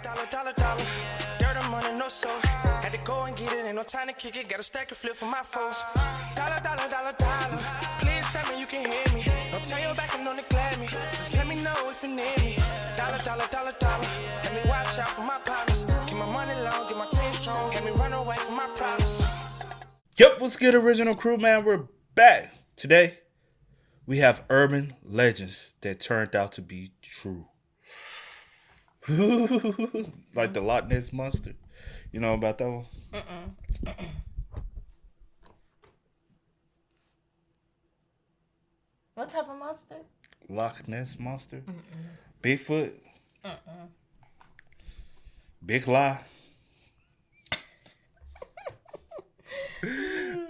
Dollar. Dirt on money, no soul. Had to go and get it, ain't no time to kick it. Got a stack and flip for my foes. Dollar. Please tell me you can hear me. Don't turn your back and don't neglect me. Just let me know if you need me. Dollar. Let me watch out for my partners. Keep my money long, get my team strong. Let me run away from my problems. Yup, what's good, original crew, man? We're back. Today, we have urban legends that turned out to be true. Like the Loch Ness Monster. You know about that one? What type of monster? Loch Ness Monster? Bigfoot? Big lie?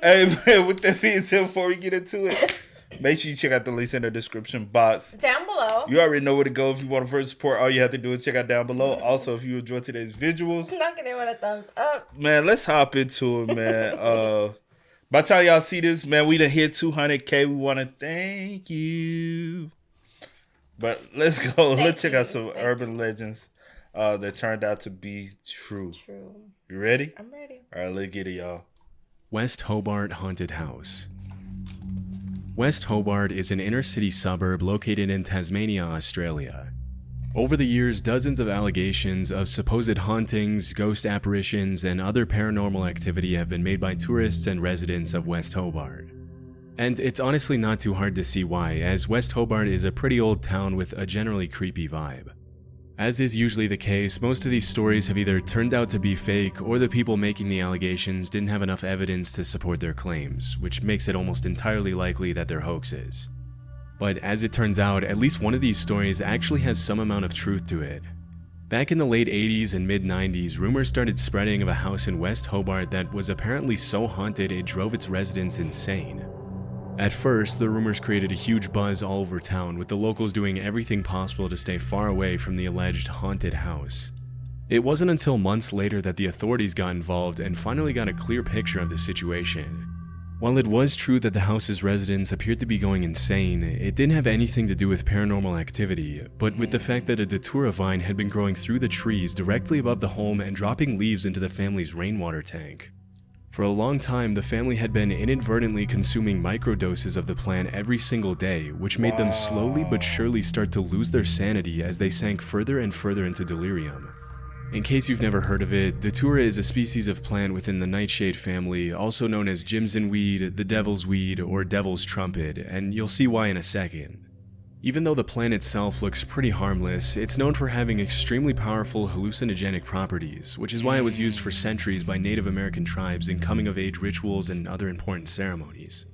Hey, man, with that being said, before we get into it, make sure you check out the links in the description box. Down below. You already know where to go if you want to further support. All you have to do is check out down below. Also, if you enjoyed today's visuals, Knocking it with a thumbs up. man, let's hop into it, man. By the time y'all see this, man, we done hit 200K. We want to thank you. But let's go. Let's check out some urban legends that turned out to be true. You ready? I'm ready. All right, let's get it, y'all. West Hobart Haunted House. West Hobart is an inner-city suburb located in Tasmania, Australia. Over the years, dozens of allegations of supposed hauntings, ghost apparitions, and other paranormal activity have been made by tourists and residents of West Hobart. And it's honestly not too hard to see why, as West Hobart is a pretty old town with a generally creepy vibe. As is usually the case, most of these stories have either turned out to be fake, or the people making the allegations didn't have enough evidence to support their claims, which makes it almost entirely likely that they're hoaxes. But as it turns out, at least one of these stories actually has some amount of truth to it. Back in the late 80s and mid-90s, rumors started spreading of a house in West Hobart that was apparently so haunted it drove its residents insane. At first, the rumors created a huge buzz all over town, with the locals doing everything possible to stay far away from the alleged haunted house. It wasn't until months later that the authorities got involved and finally got a clear picture of the situation. While it was true that the house's residents appeared to be going insane, it didn't have anything to do with paranormal activity, but with the fact that a datura vine had been growing through the trees directly above the home and dropping leaves into the family's rainwater tank. For a long time, the family had been inadvertently consuming microdoses of the plant every single day, which made them slowly but surely start to lose their sanity as they sank further and further into delirium. In case you've never heard of it, datura is a species of plant within the nightshade family, also known as Jimson weed, the devil's weed, or devil's trumpet, and you'll see why in a second. Even though the plant itself looks pretty harmless, it's known for having extremely powerful hallucinogenic properties, which is why it was used for centuries by Native American tribes in coming-of-age rituals and other important ceremonies.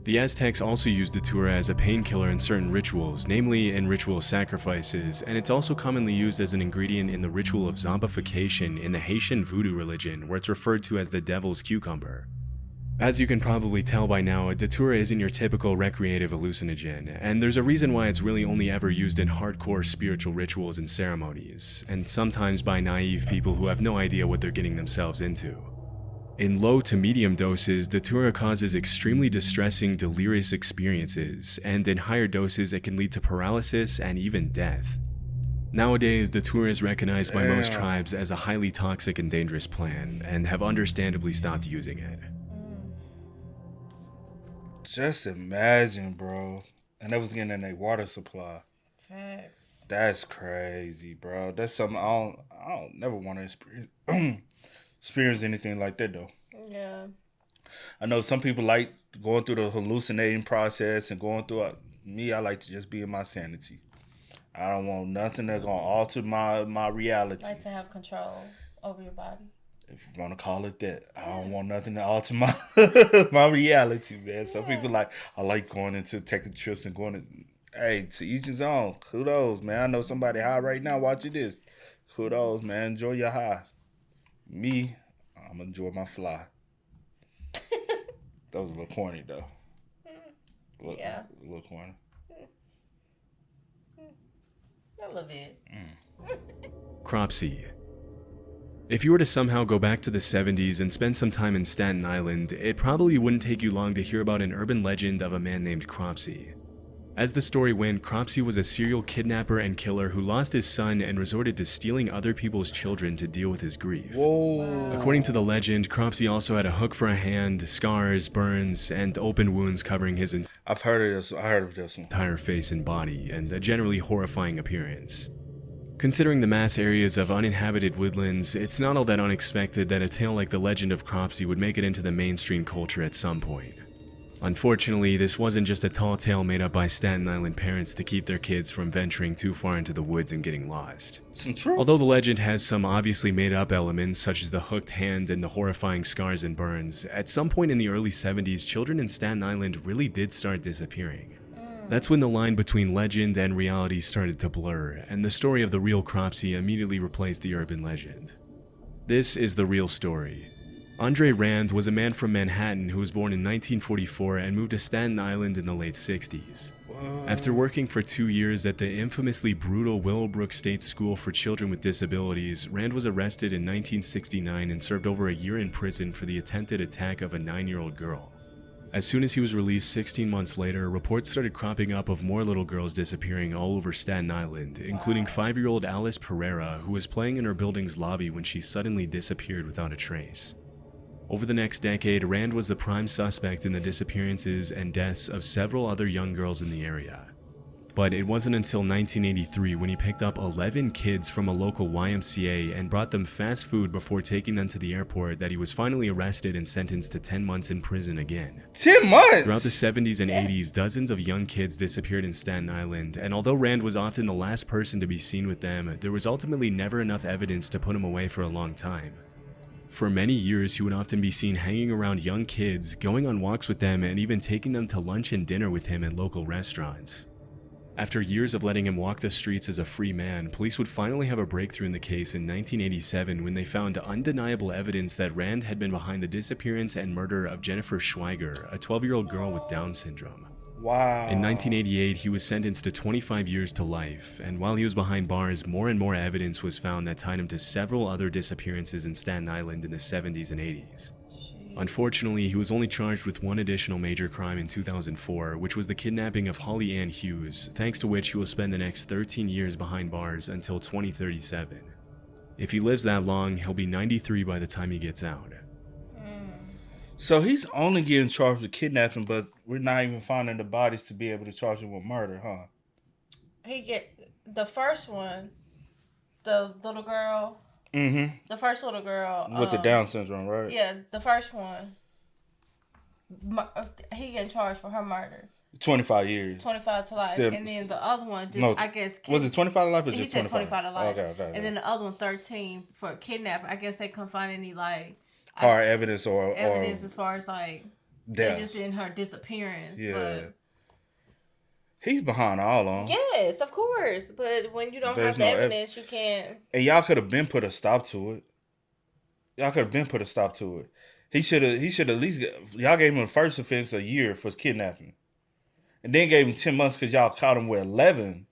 The Aztecs also used datura as a painkiller in certain rituals, namely in ritual sacrifices, and it's also commonly used as an ingredient in the ritual of zombification in the Haitian voodoo religion, where it's referred to as the devil's cucumber. As you can probably tell by now, datura isn't your typical recreative hallucinogen, and there's a reason why it's really only ever used in hardcore spiritual rituals and ceremonies, and sometimes by naive people who have no idea what they're getting themselves into. In low to medium doses, datura causes extremely distressing, delirious experiences, and in higher doses it can lead to paralysis and even death. Nowadays, datura is recognized by most tribes as a highly toxic and dangerous plant, and have understandably stopped using it. Just imagine, bro. And that was getting in their water supply. Facts. That's crazy, bro. That's something I don't never want to experience anything like that, though. Yeah. I know some people like going through the hallucinating process and going through it. Me, I like to just be in my sanity. I don't want nothing that's going to alter my reality. Like to have control over your body. If you want to call it that. I don't want nothing to alter my my reality, man. Some people I like going into taking trips and going to, hey, to each his own. Kudos, man. I know somebody high right now watching this. Kudos, man. Enjoy your high. Me, I'm going to enjoy my fly. That was a little corny, though. Yeah. A little corny. A little bit. Cropsey. If you were to somehow go back to the 70s and spend some time in Staten Island, it probably wouldn't take you long to hear about an urban legend of a man named Cropsey. As the story went, Cropsey was a serial kidnapper and killer who lost his son and resorted to stealing other people's children to deal with his grief. Whoa. According to the legend, Cropsey also had a hook for a hand, scars, burns, and open wounds covering his I've heard of this. I heard of this one. entire face and body, and a generally horrifying appearance. Considering the mass areas of uninhabited woodlands, it's not all that unexpected that a tale like the legend of Cropsey would make it into the mainstream culture at some point. Unfortunately, this wasn't just a tall tale made up by Staten Island parents to keep their kids from venturing too far into the woods and getting lost. Some truth. Although the legend has some obviously made up elements, such as the hooked hand and the horrifying scars and burns, at some point in the early 70s, children in Staten Island really did start disappearing. That's when the line between legend and reality started to blur, and the story of the real Cropsey immediately replaced the urban legend. This is the real story. Andre Rand was a man from Manhattan who was born in 1944 and moved to Staten Island in the late 60s. After working for 2 years at the infamously brutal Willowbrook State School for Children with Disabilities, Rand was arrested in 1969 and served over a year in prison for the attempted attack of a 9-year-old girl. As soon as he was released 16 months later, reports started cropping up of more little girls disappearing all over Staten Island, including 5-year-old Alice Pereira, who was playing in her building's lobby when she suddenly disappeared without a trace. Over the next decade, Rand was the prime suspect in the disappearances and deaths of several other young girls in the area. But it wasn't until 1983 when he picked up 11 kids from a local YMCA and brought them fast food before taking them to the airport that he was finally arrested and sentenced to 10 months in prison again. 10 months? Throughout the 70s and 80s, dozens of young kids disappeared in Staten Island, and although Rand was often the last person to be seen with them, there was ultimately never enough evidence to put him away for a long time. For many years, he would often be seen hanging around young kids, going on walks with them, and even taking them to lunch and dinner with him in local restaurants. After years of letting him walk the streets as a free man, police would finally have a breakthrough in the case in 1987 when they found undeniable evidence that Rand had been behind the disappearance and murder of Jennifer Schweiger, a 12-year-old girl with Down syndrome. Wow. In 1988, he was sentenced to 25 years to life, and while he was behind bars, more and more evidence was found that tied him to several other disappearances in Staten Island in the 70s and 80s. Unfortunately, he was only charged with one additional major crime in 2004, which was the kidnapping of Holly Ann Hughes, thanks to which he will spend the next 13 years behind bars until 2037. If he lives that long, he'll be 93 by the time he gets out. So he's only getting charged with kidnapping, but we're not even finding the bodies to be able to charge him with murder, huh? He get the first one, the little girl. Mm-hmm. The first little girl With the Down syndrome, right? Yeah, the first one. He getting charged for her murder. 25 years. 25 to life. Still, and then the other one, just no, I guess. Was it 25 to life or he just said 25? 25 to life. Okay. And then the other one, 13 for kidnapping. I guess they couldn't find any hard evidence or as far as death. They just in her disappearance. Yeah. But he's behind all on. yes, of course. But when you don't There's have the no evidence, you can't. And y'all could have been put a stop to it. He should at least y'all gave him the first offense a year for kidnapping. And then gave him 10 months because y'all caught him with 11.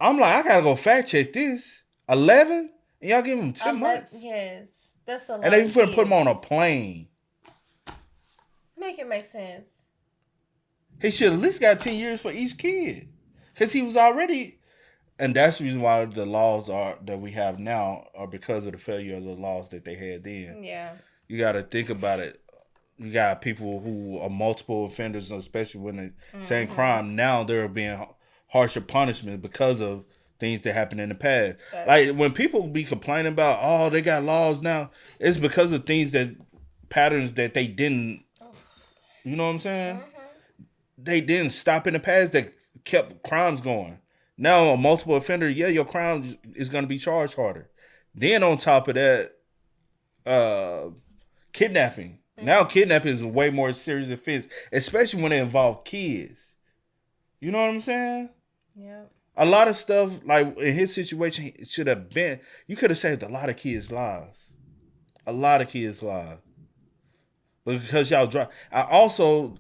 I'm like, I gotta go fact check this. 11? And y'all give him 10 months? Yes. That's a lot. And they put him on a plane. Make it make sense. He should at least got 10 years for each kid. Because he was already... And that's the reason why the laws that we have now are because of the failure of the laws that they had then. Yeah. You got to think about it. You got people who are multiple offenders, especially when the same crime. Now they're being harsher punishment because of things that happened in the past. Okay. Like when people be complaining about, oh, they got laws now, it's because of patterns that they didn't, you know what I'm saying? Mm-hmm. They didn't stop in the past that kept crimes going. Now a multiple offender, your crime is going to be charged harder. Then on top of that, kidnapping. Mm-hmm. Now kidnapping is a way more serious offense, especially when it involves kids. You know what I'm saying? Yeah. A lot of stuff, like in his situation, it should have been, you could have saved a lot of kids' lives. But because y'all drive.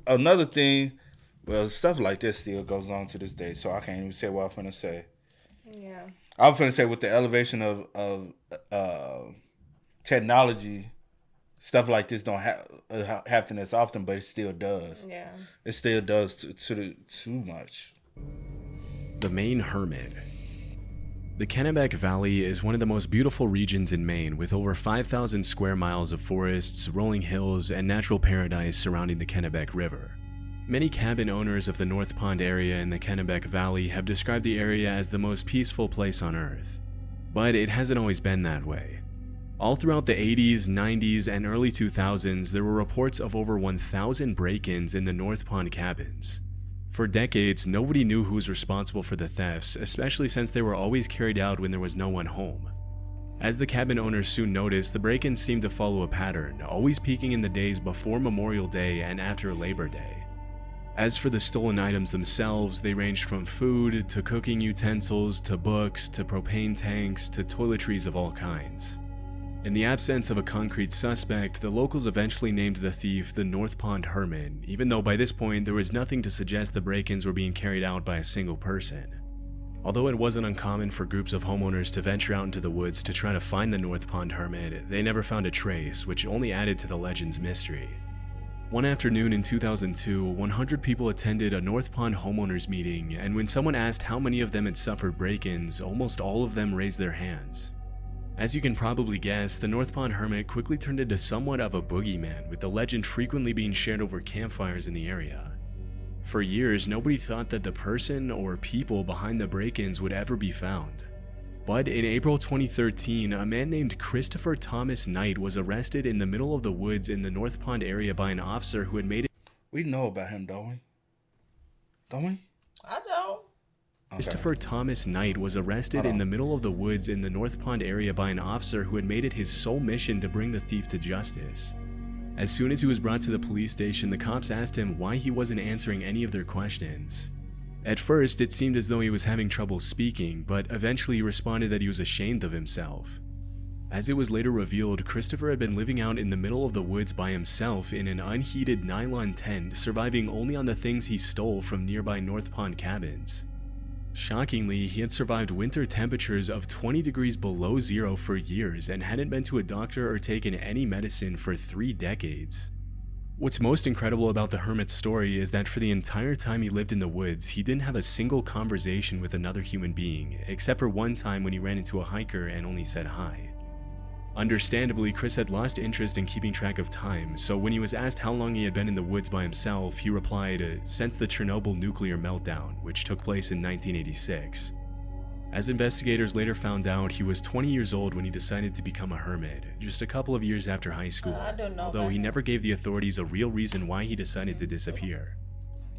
Another thing, well, stuff like this still goes on to this day, so I can't even say what I'm finna say. Yeah. I'm finna say with the elevation of technology, stuff like this don't happen as often, but it still does. Yeah. It still does too much. The Maine Hermit. The Kennebec Valley is one of the most beautiful regions in Maine, with over 5,000 square miles of forests, rolling hills, and natural paradise surrounding the Kennebec River. Many cabin owners of the North Pond area in the Kennebec Valley have described the area as the most peaceful place on Earth. But it hasn't always been that way. All throughout the 80s, 90s, and early 2000s, there were reports of over 1,000 break-ins in the North Pond cabins. For decades, nobody knew who was responsible for the thefts, especially since they were always carried out when there was no one home. As the cabin owners soon noticed, the break-ins seemed to follow a pattern, always peaking in the days before Memorial Day and after Labor Day. As for the stolen items themselves, they ranged from food, to cooking utensils, to books, to propane tanks, to toiletries of all kinds. In the absence of a concrete suspect, the locals eventually named the thief the North Pond Hermit, even though by this point there was nothing to suggest the break-ins were being carried out by a single person. Although it wasn't uncommon for groups of homeowners to venture out into the woods to try to find the North Pond Hermit, they never found a trace, which only added to the legend's mystery. One afternoon in 2002, 100 people attended a North Pond homeowners meeting, and when someone asked how many of them had suffered break-ins, almost all of them raised their hands. As you can probably guess, the North Pond Hermit quickly turned into somewhat of a boogeyman, with the legend frequently being shared over campfires in the area. For years, nobody thought that the person or people behind the break-ins would ever be found. But in April 2013, a man named Christopher Thomas Knight was arrested in the middle of the woods in the North Pond area by an officer who had made it. We know about him, don't we? Don't we? I know. Christopher Thomas Knight was arrested in the middle of the woods in the North Pond area by an officer who had made it his sole mission to bring the thief to justice. As soon as he was brought to the police station, the cops asked him why he wasn't answering any of their questions. At first, it seemed as though he was having trouble speaking, but eventually he responded that he was ashamed of himself. As it was later revealed, Christopher had been living out in the middle of the woods by himself in an unheated nylon tent, surviving only on the things he stole from nearby North Pond cabins. Shockingly, he had survived winter temperatures of 20 degrees below zero for years and hadn't been to a doctor or taken any medicine for 3 decades. What's most incredible about the hermit's story is that for the entire time he lived in the woods, he didn't have a single conversation with another human being, except for one time when he ran into a hiker and only said hi. Understandably, Chris had lost interest in keeping track of time, so when he was asked how long he had been in the woods by himself, he replied, since the Chernobyl nuclear meltdown, which took place in 1986. As investigators later found out, he was 20 years old when he decided to become a hermit, just a couple of years after high school, although he never gave the authorities a real reason why he decided to disappear.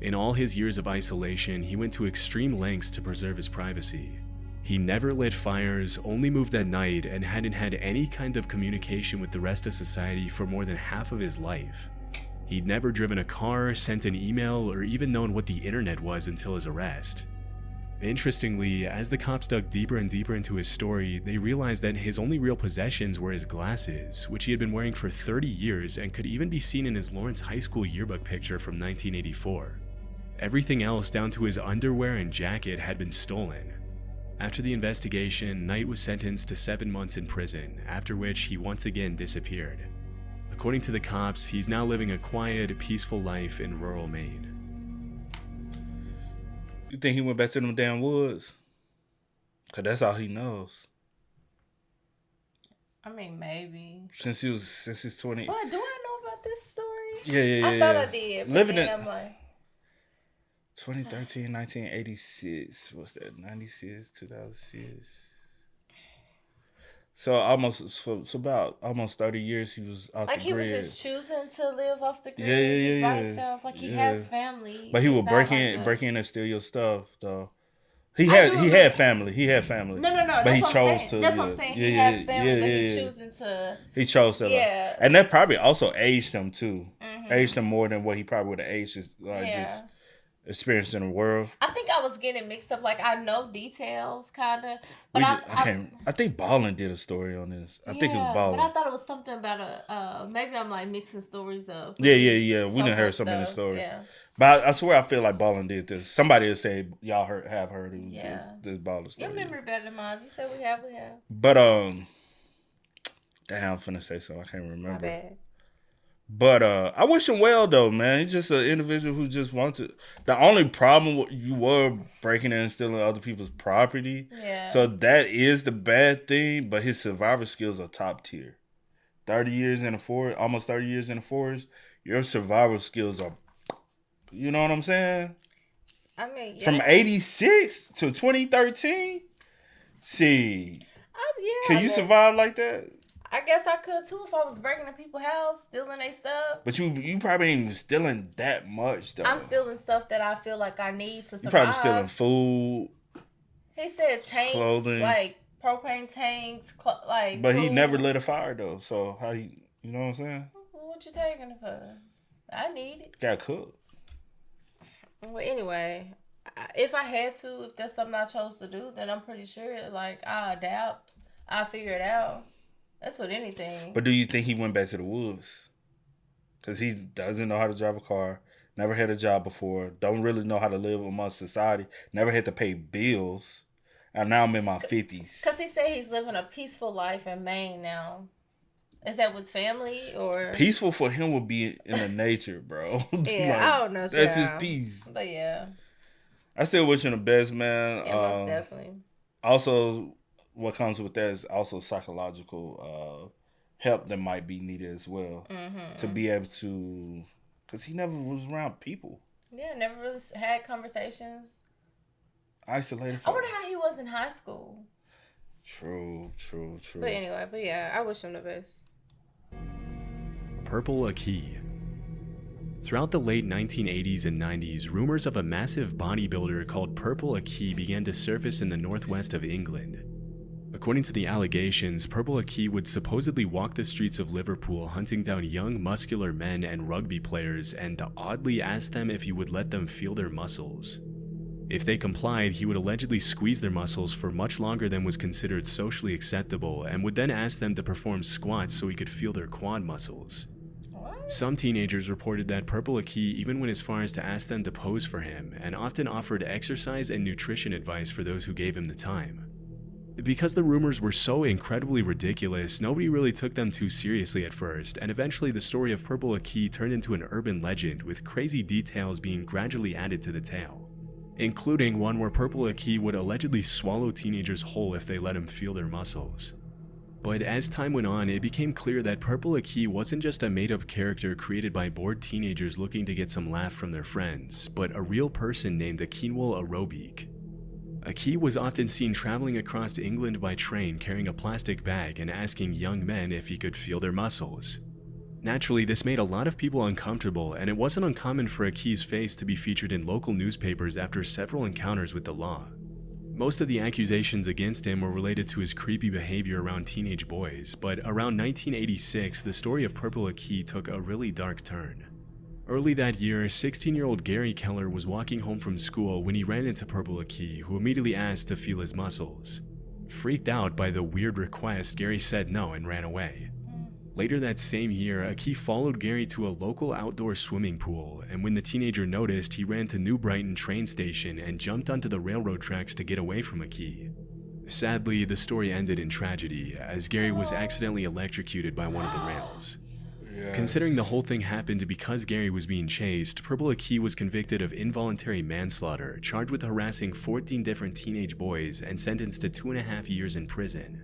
In all his years of isolation, he went to extreme lengths to preserve his privacy. He never lit fires, only moved at night, and hadn't had any kind of communication with the rest of society for more than half of his life. He'd never driven a car, sent an email, or even known what the internet was until his arrest. Interestingly, as the cops dug deeper and deeper into his story, they realized that his only real possessions were his glasses, which he had been wearing for 30 years and could even be seen in his Lawrence High School yearbook picture from 1984. Everything else, down to his underwear and jacket, had been stolen. After the investigation, Knight was sentenced to 7 months in prison, after which he once again disappeared. According to the cops, he's now living a quiet, peaceful life in rural Maine. You think he went back to them damn woods? Cause that's all he knows. I mean, maybe. Since he's 20. What, do I know about this story? Yeah. I thought I did, but Living then in I'm like... 2013, 1986. What's that? 96, 2006. So about almost 30 years he was off like the grid. Like he was just choosing to live off the grid Yeah, by himself. Like he has family. But he would break in and steal your stuff though. He had family. No. But he chose to. That's what I'm saying. He has family, but he's choosing to. He chose to. Yeah. And that probably also aged him too. Mm-hmm. Aged him more than what he probably would have aged just experienced in the world. I think I was getting mixed up. Like I know details, kind of, but I think Ballin did a story on this. I think it was Ballin. But I thought it was something about maybe I'm like mixing stories up. Yeah. We didn't hear some in the story. Yeah. But I swear I feel like Ballin did this. Somebody would say y'all have heard this Ballin story. Your memory better than mine. You said we have. But damn, I'm finna say something I can't remember. My bad. But I wish him well though, man. He's just an individual who just wants to. The only problem you were breaking and stealing other people's property, Yeah. so that is the bad thing. But his survival skills are top tier. 30 years in the forest, almost 30 years in the forest. Your survival skills are, you know what I'm saying? I mean, yeah. From 86 to 2013. See, can you survive like that? I guess I could too if I was breaking into people's house, stealing their stuff. But you probably ain't even stealing that much though. I'm stealing stuff that I feel like I need to survive. You probably stealing food. He said tanks, clothing, like propane tanks, like. But food. he never lit a fire though. So how you know what I'm saying? What you taking it for? I need it. Got cooked. Well, anyway, if I had to, if that's something I chose to do, then I'm pretty sure like I'll adapt. I'll figure it out. That's with anything. But do you think he went back to the woods? Because he doesn't know how to drive a car. Never had a job before. Don't really know how to live amongst society. Never had to pay bills. And now I'm in my 50s. Because he said he's living a peaceful life in Maine now. Is that with family or? Peaceful for him would be in the nature, bro. Yeah, like, I don't know. That's his peace. But yeah. I still wish him the best, man. Yeah, most definitely. Also, what comes with that is also psychological help that might be needed as well. To be able to, because he never was around people. Yeah, never really had conversations. Isolated. I wonder how he was in high school. True. But anyway, yeah, I wish him the best. Purple Aki. Throughout the late 1980s and 90s, rumors of a massive bodybuilder called Purple Aki began to surface in the northwest of England. According to the allegations, Purple Aki would supposedly walk the streets of Liverpool hunting down young muscular men and rugby players and oddly ask them if he would let them feel their muscles. If they complied, he would allegedly squeeze their muscles for much longer than was considered socially acceptable and would then ask them to perform squats so he could feel their quad muscles. Some teenagers reported that Purple Aki even went as far as to ask them to pose for him and often offered exercise and nutrition advice for those who gave him the time. Because the rumors were so incredibly ridiculous, nobody really took them too seriously at first, and eventually the story of Purple Aki turned into an urban legend with crazy details being gradually added to the tale, including one where Purple Aki would allegedly swallow teenagers whole if they let him feel their muscles. But as time went on, it became clear that Purple Aki wasn't just a made-up character created by bored teenagers looking to get some laugh from their friends, but a real person named Akinwul Arobic. Aki was often seen traveling across England by train carrying a plastic bag and asking young men if he could feel their muscles. Naturally, this made a lot of people uncomfortable, and it wasn't uncommon for Aki's face to be featured in local newspapers after several encounters with the law. Most of the accusations against him were related to his creepy behavior around teenage boys, but around 1986, the story of Purple Aki took a really dark turn. Early that year, 16-year-old Gary Keller was walking home from school when he ran into Purple Aki, who immediately asked to feel his muscles. Freaked out by the weird request, Gary said no and ran away. Later that same year, Aki followed Gary to a local outdoor swimming pool, and when the teenager noticed, he ran to New Brighton train station and jumped onto the railroad tracks to get away from Aki. Sadly, the story ended in tragedy, as Gary was accidentally electrocuted by one of the rails. Yes. Considering the whole thing happened because Gary was being chased, Purple Aki was convicted of involuntary manslaughter, charged with harassing 14 different teenage boys, and sentenced to 2.5 years in prison.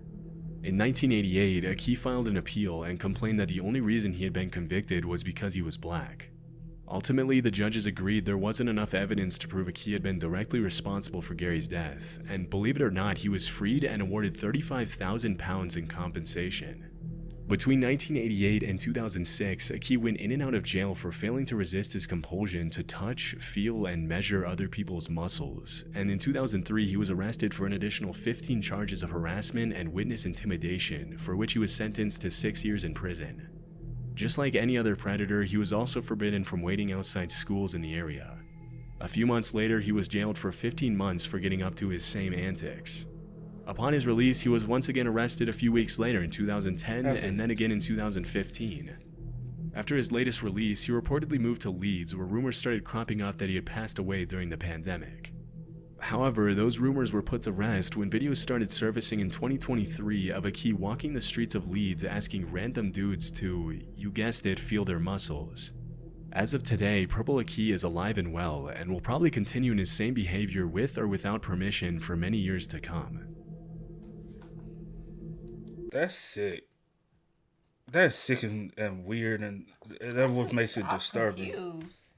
In 1988, Aki filed an appeal and complained that the only reason he had been convicted was because he was black. Ultimately, the judges agreed there wasn't enough evidence to prove Aki had been directly responsible for Gary's death, and believe it or not, he was freed and awarded £35,000 in compensation. Between 1988 and 2006, Aki went in and out of jail for failing to resist his compulsion to touch, feel, and measure other people's muscles, and in 2003 he was arrested for an additional 15 charges of harassment and witness intimidation, for which he was sentenced to 6 years in prison. Just like any other predator, he was also forbidden from waiting outside schools in the area. A few months later, he was jailed for 15 months for getting up to his same antics. Upon his release, he was once again arrested a few weeks later in 2010 and then again in 2015. After his latest release, he reportedly moved to Leeds, where rumors started cropping up that he had passed away during the pandemic. However, those rumors were put to rest when videos started surfacing in 2023 of a key walking the streets of Leeds asking random dudes to, you guessed it, feel their muscles. As of today, Purple Aki is alive and well, and will probably continue in his same behavior with or without permission for many years to come. That's sick. That's sick and weird, and that what makes it disturbing. Confused.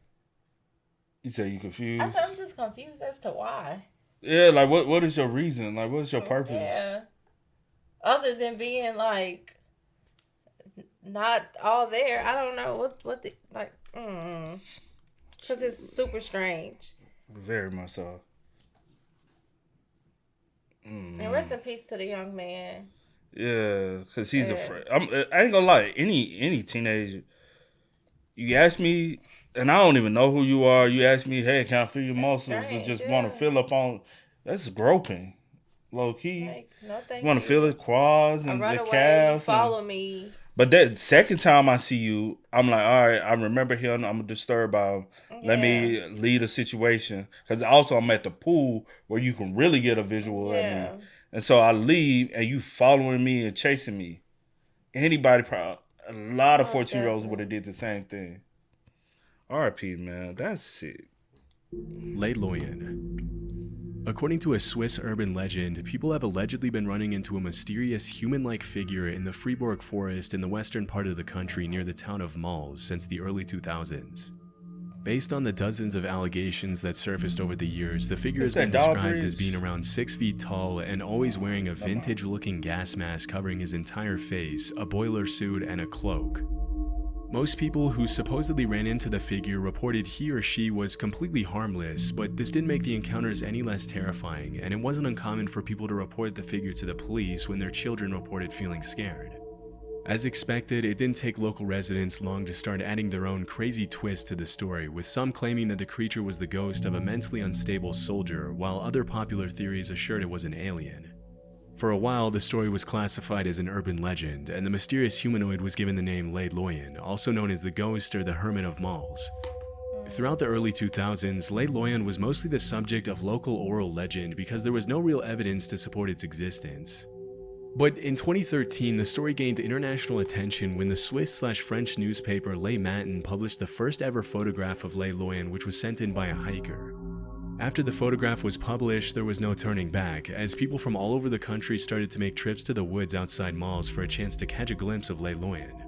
You say you confused? I said I'm just confused as to why. Yeah, like what is your reason? Like what's your purpose? Yeah. Other than being like not all there, I don't know what the like. Because it's super strange. Very much so. And rest in peace to the young man. Yeah, because he's afraid. I ain't gonna lie. Any teenager, you ask me, and I don't even know who you are. You ask me, hey, can I feel your muscles? Strange, And just want to feel up on. That's groping, low key. Like, no, thank you want to feel the quads and run the away, calves. follow me. But that second time I see you, I'm like, all right, I remember him. I'm disturbed by him. Let me lead a situation. Because also I'm at the pool where you can really get a visual at me. And so I leave and you following me and chasing me. Anybody, probably, a lot of 14-year-olds would have did the same thing. R.I.P., man. That's sick. Lei Loyan. According to a Swiss urban legend, people have allegedly been running into a mysterious human-like figure in the Fribourg forest in the western part of the country near the town of Mals since the early 2000s. Based on the dozens of allegations that surfaced over the years, the figure has been described as being around 6 feet tall and always wearing a vintage-looking gas mask covering his entire face, a boiler suit, and a cloak. Most people who supposedly ran into the figure reported he or she was completely harmless, but this didn't make the encounters any less terrifying, and it wasn't uncommon for people to report the figure to the police when their children reported feeling scared. As expected, it didn't take local residents long to start adding their own crazy twist to the story, with some claiming that the creature was the ghost of a mentally unstable soldier, while other popular theories assured it was an alien. For a while, the story was classified as an urban legend, and the mysterious humanoid was given the name Lei Loyan, also known as the Ghost or the Hermit of Mals. Throughout the early 2000s, Lei Loyan was mostly the subject of local oral legend because there was no real evidence to support its existence. But in 2013, the story gained international attention when the Swiss/French newspaper Les Matins published the first ever photograph of Lei Loyan, which was sent in by a hiker. After the photograph was published, there was no turning back, as people from all over the country started to make trips to the woods outside Mals for a chance to catch a glimpse of Lei Loyan.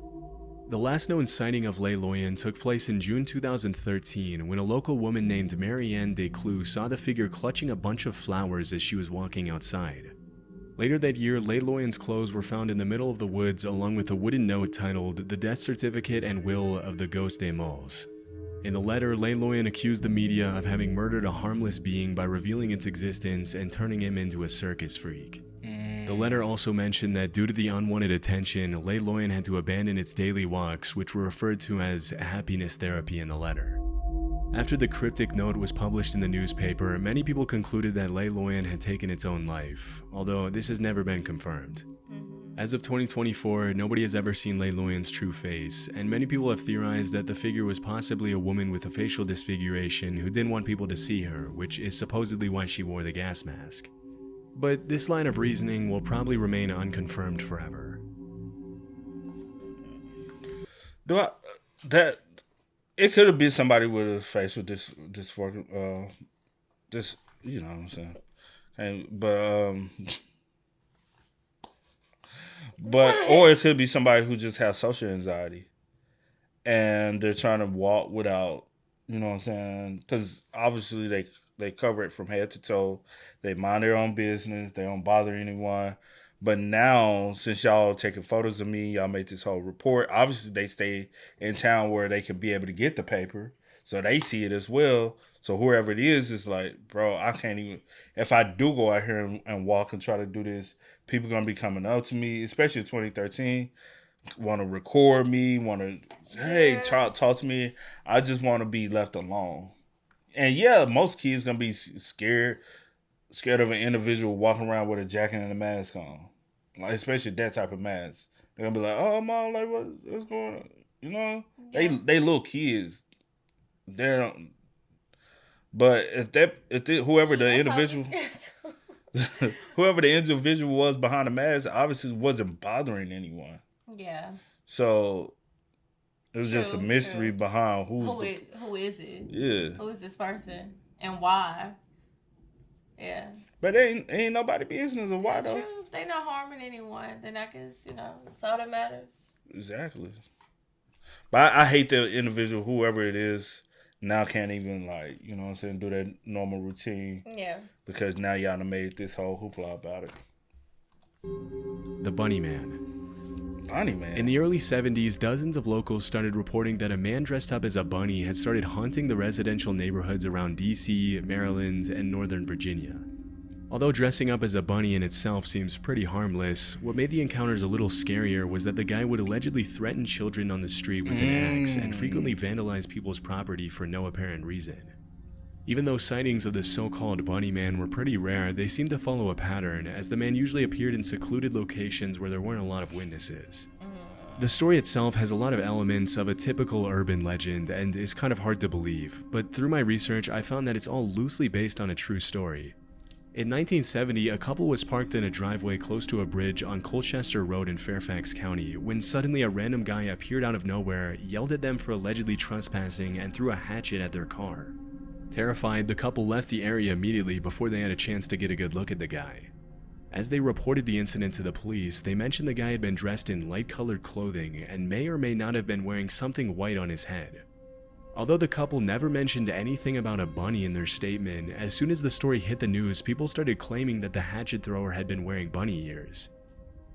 The last known sighting of Lei Loyan took place in June 2013 when a local woman named Marianne Desclous saw the figure clutching a bunch of flowers as she was walking outside. Later that year, Lei Loyan's clothes were found in the middle of the woods along with a wooden note titled "The Death Certificate and Will of the Ghost des Mals." In the letter, Lei Loyan accused the media of having murdered a harmless being by revealing its existence and turning him into a circus freak. The letter also mentioned that due to the unwanted attention, Lei Loyan had to abandon its daily walks, which were referred to as happiness therapy in the letter. After the cryptic note was published in the newspaper, many people concluded that Lei Loyan had taken its own life, although this has never been confirmed. As of 2024, nobody has ever seen Lei Loyan's true face, and many people have theorized that the figure was possibly a woman with a facial disfiguration who didn't want people to see her, which is supposedly why she wore the gas mask. But this line of reasoning will probably remain unconfirmed forever. It could have been somebody with a facial dysmorphia, you know what I'm saying? Or it could be somebody who just has social anxiety and they're trying to walk without, you know what I'm saying? Because obviously they cover it from head to toe. They mind their own business. They don't bother anyone. But now, since y'all taking photos of me, y'all made this whole report. Obviously, they stay in town where they can be able to get the paper. So they see it as well. So whoever it is like, bro, I can't even. If I do go out here and walk and try to do this, people going to be coming up to me, especially in 2013, want to record me, want to, hey, talk to me. I just want to be left alone. And yeah, most kids going to be scared of an individual walking around with a jacket and a mask on. Like, especially that type of mask. They're going to be like, oh, mom, like, what's going on? You know? Yeah. They little kids. They But whoever the individual, whoever the individual was behind the mask, obviously wasn't bothering anyone. Yeah. So it was just a mystery behind who is it? Yeah. Who is this person and why? Yeah. But ain't nobody business of why though. True. If they not harming anyone, then I guess it's all that matters. Exactly. But I hate the individual, whoever it is, now can't even like, you know what I'm saying, do that normal routine. Yeah. Because now y'all done made this whole hoopla about it. The Bunny Man. Bunny Man. In the early 70s, dozens of locals started reporting that a man dressed up as a bunny had started haunting the residential neighborhoods around DC, Maryland, and Northern Virginia. Although dressing up as a bunny in itself seems pretty harmless, what made the encounters a little scarier was that the guy would allegedly threaten children on the street with an axe and frequently vandalize people's property for no apparent reason. Even though sightings of the so-called Bunny Man were pretty rare, they seemed to follow a pattern, as the man usually appeared in secluded locations where there weren't a lot of witnesses. The story itself has a lot of elements of a typical urban legend and is kind of hard to believe, but through my research I found that it's all loosely based on a true story. In 1970, a couple was parked in a driveway close to a bridge on Colchester Road in Fairfax County when suddenly a random guy appeared out of nowhere, yelled at them for allegedly trespassing, and threw a hatchet at their car. Terrified, the couple left the area immediately before they had a chance to get a good look at the guy. As they reported the incident to the police, they mentioned the guy had been dressed in light-colored clothing and may or may not have been wearing something white on his head. Although the couple never mentioned anything about a bunny in their statement, as soon as the story hit the news, people started claiming that the hatchet thrower had been wearing bunny ears.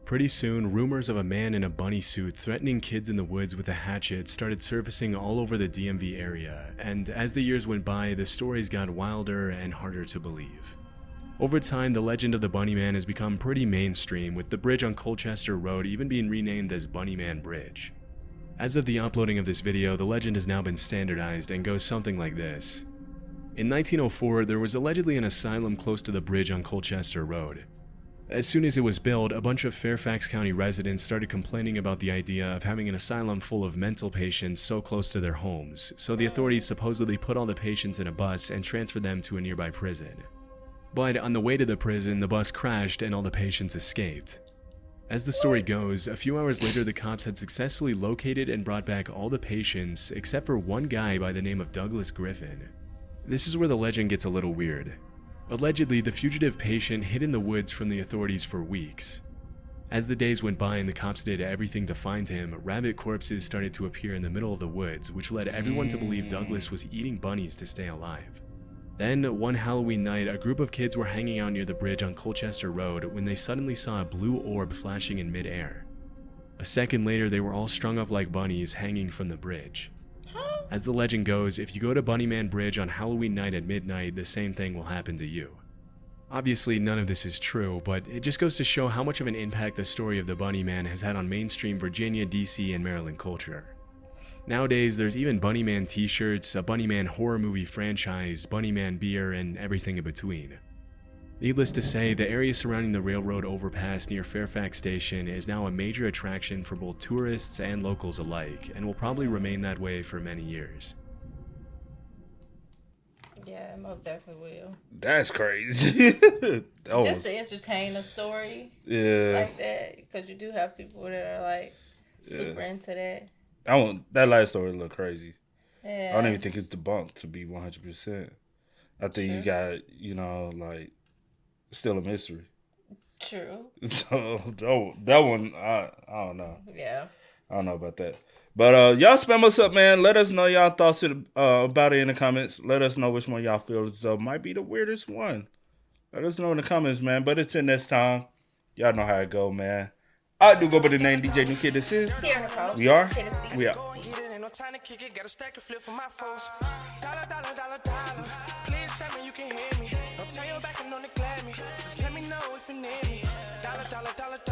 Pretty soon, rumors of a man in a bunny suit threatening kids in the woods with a hatchet started surfacing all over the DMV area, and as the years went by, the stories got wilder and harder to believe. Over time, the legend of the Bunny Man has become pretty mainstream, with the bridge on Colchester Road even being renamed as Bunny Man Bridge. As of the uploading of this video, the legend has now been standardized and goes something like this. In 1904, there was allegedly an asylum close to the bridge on Colchester Road. As soon as it was built, a bunch of Fairfax County residents started complaining about the idea of having an asylum full of mental patients so close to their homes, so the authorities supposedly put all the patients in a bus and transferred them to a nearby prison. But on the way to the prison, the bus crashed and all the patients escaped. As the story goes, a few hours later the cops had successfully located and brought back all the patients except for one guy by the name of Douglas Griffin. This is where the legend gets a little weird. Allegedly, the fugitive patient hid in the woods from the authorities for weeks. As the days went by and the cops did everything to find him, rabbit corpses started to appear in the middle of the woods, which led everyone to believe Douglas was eating bunnies to stay alive. Then, one Halloween night, a group of kids were hanging out near the bridge on Colchester Road when they suddenly saw a blue orb flashing in midair. A second later, they were all strung up like bunnies hanging from the bridge. As the legend goes, if you go to Bunny Man Bridge on Halloween night at midnight, the same thing will happen to you. Obviously, none of this is true, but it just goes to show how much of an impact the story of the Bunny Man has had on mainstream Virginia, DC, and Maryland culture. Nowadays, there's even Bunny Man t-shirts, a Bunny Man horror movie franchise, Bunny Man beer, and everything in between. Needless to say, the area surrounding the railroad overpass near Fairfax Station is now a major attraction for both tourists and locals alike, and will probably remain that way for many years. Yeah, most definitely will. That's crazy. Just to entertain a story like that, because you do have people that are like super into that. That last story look crazy. Yeah. I don't even think it's debunked to be 100%. I think you got, like, still a mystery. True. So that one, I don't know. Yeah. I don't know about that. But y'all spam us up, man. Let us know y'all thoughts about it in the comments. Let us know which one y'all feel might be the weirdest one. Let us know in the comments, man. But it's in this time. Y'all know how it go, man. I do go by the name DJ New Kid. This is. We are. We are. Time to kick it, got a stack of flip for my foes. Dollar, dollar, dollar, dollar. Please tell me you can hear me. Don't turn your back and don't neglect me. Just let me know if you need me. Dollar, dollar, dollar, dollar.